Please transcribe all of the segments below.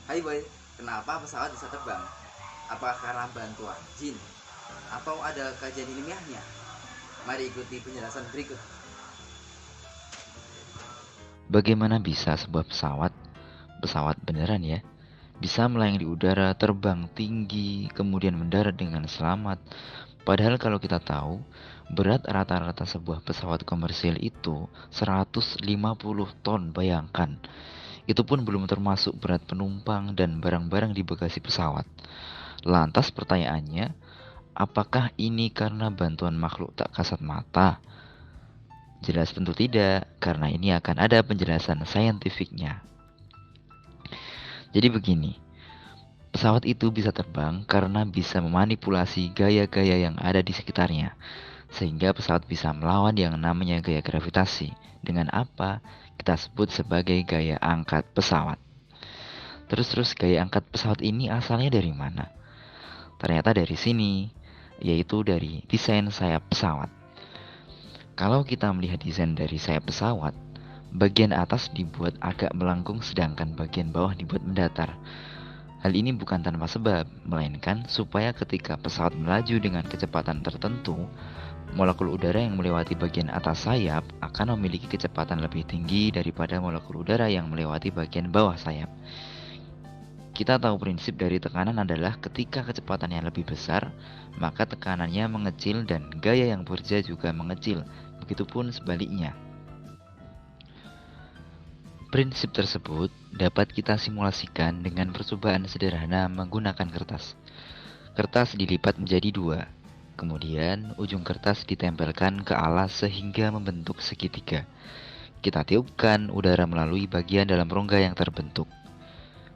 Hai boy, kenapa pesawat bisa terbang? Apakah karena bantuan jin? Atau ada kajian ilmiahnya? Mari ikuti penjelasan berikut. Bagaimana bisa sebuah pesawat beneran ya, bisa melayang di udara, terbang tinggi, kemudian mendarat dengan selamat? Padahal kalau kita tahu, berat rata-rata sebuah pesawat komersil itu 150 ton, bayangkan. Itu pun belum termasuk berat penumpang dan barang-barang di bagasi pesawat. Lantas pertanyaannya, apakah ini karena bantuan makhluk tak kasat mata? Jelas tentu tidak, karena ini akan ada penjelasan saintifiknya. Jadi begini, pesawat itu bisa terbang karena bisa memanipulasi gaya-gaya yang ada di sekitarnya, sehingga pesawat bisa melawan yang namanya gaya gravitasi. Dengan apa kita sebut sebagai gaya angkat pesawat. Terus gaya angkat pesawat ini asalnya dari mana? Ternyata dari sini, yaitu dari desain sayap pesawat. Kalau kita melihat desain dari sayap pesawat, bagian atas dibuat agak melengkung sedangkan bagian bawah dibuat mendatar. Hal ini bukan tanpa sebab, melainkan supaya ketika pesawat melaju dengan kecepatan tertentu, molekul udara yang melewati bagian atas sayap akan memiliki kecepatan lebih tinggi daripada molekul udara yang melewati bagian bawah sayap. Kita tahu prinsip dari tekanan adalah ketika kecepatannya lebih besar, maka tekanannya mengecil dan gaya yang bekerja juga mengecil. Begitupun sebaliknya. Prinsip tersebut dapat kita simulasikan dengan percobaan sederhana menggunakan kertas. Kertas dilipat menjadi dua. Kemudian, ujung kertas ditempelkan ke alas sehingga membentuk segitiga. Kita tiupkan udara melalui bagian dalam rongga yang terbentuk.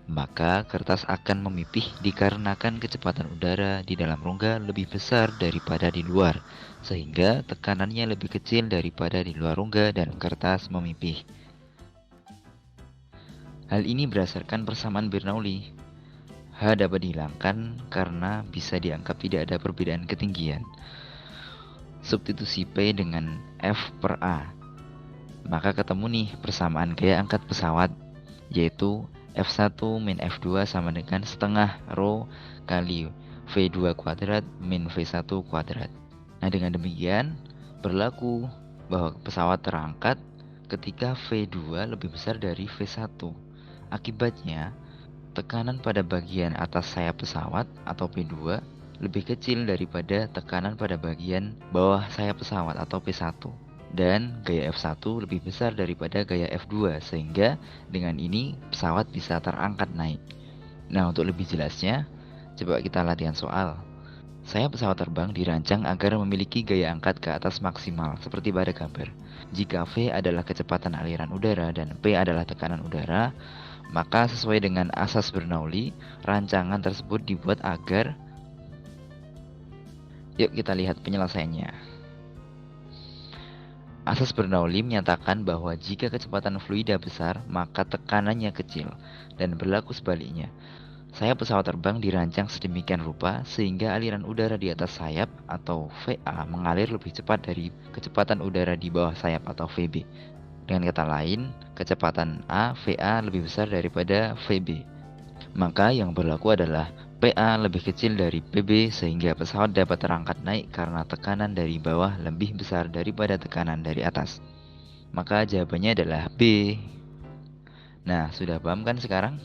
Maka kertas akan memipih dikarenakan kecepatan udara di dalam rongga lebih besar daripada di luar, sehingga tekanannya lebih kecil daripada di luar rongga dan kertas memipih. Hal ini berdasarkan persamaan Bernoulli. H dapat dihilangkan karena bisa dianggap tidak ada perbedaan ketinggian. Substitusi P dengan F per A. Maka ketemu nih persamaan gaya angkat pesawat, yaitu F1 min F2 sama dengan setengah rho kali V2 kuadrat min V1 kuadrat. Nah, dengan demikian berlaku bahwa pesawat terangkat ketika V2 lebih besar dari V1. Akibatnya, tekanan pada bagian atas sayap pesawat atau P2 lebih kecil daripada tekanan pada bagian bawah sayap pesawat atau P1. Dan gaya F1 lebih besar daripada gaya F2, sehingga dengan ini pesawat bisa terangkat naik. Nah, untuk lebih jelasnya, coba kita latihan soal. Sayap pesawat terbang dirancang agar memiliki gaya angkat ke atas maksimal, seperti pada gambar. Jika V adalah kecepatan aliran udara dan P adalah tekanan udara, maka sesuai dengan asas Bernoulli, rancangan tersebut dibuat agar... Yuk kita lihat penyelesaiannya. Asas Bernoulli menyatakan bahwa jika kecepatan fluida besar, maka tekanannya kecil, dan berlaku sebaliknya. Sayap pesawat terbang dirancang sedemikian rupa sehingga aliran udara di atas sayap atau VA mengalir lebih cepat dari kecepatan udara di bawah sayap atau VB. Dengan kata lain, kecepatan A VA lebih besar daripada VB. Maka yang berlaku adalah PA lebih kecil dari PB sehingga pesawat dapat terangkat naik karena tekanan dari bawah lebih besar daripada tekanan dari atas. Maka jawabannya adalah B. Nah, sudah paham kan sekarang?